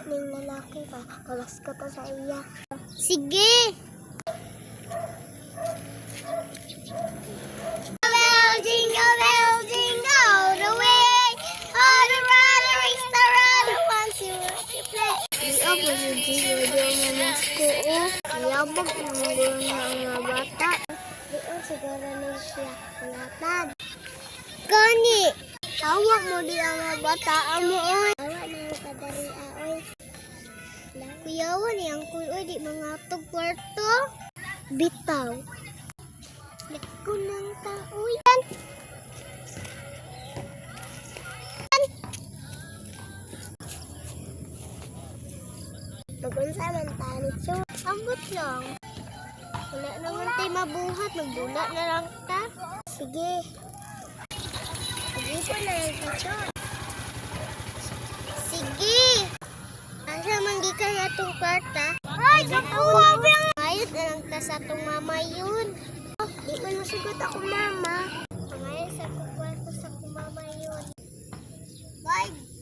ng lalaki ka. Kalas ka ta sa iya. Sige! Jingle bell, jingle all the way. All the run, race the run. Once you play. Iya po si Jingle bell na masko. Yabag ang mga mga bata. Iya siguro na siya. Kulatad. Gani! Tawag mo di ang mga bata mo, oy. Tawag na yung kadari, oy. Kuyawan yung kuloy, di mga tog kwarto. Bitaw. Lako ng taoy. Magunsa man tani, so ambot lang. Wala naman tayo mabuhat, magbula na lang ta. Sige. Sige po na yung picture. Sige! Asa manggi ka na itong kwarta? Ay, kapuha ba? Ayot na lang ta sa itong mama yun. Oh, di man masugot ako mama. Ngayon sa itong kwarta sa itong mama yun. Bye!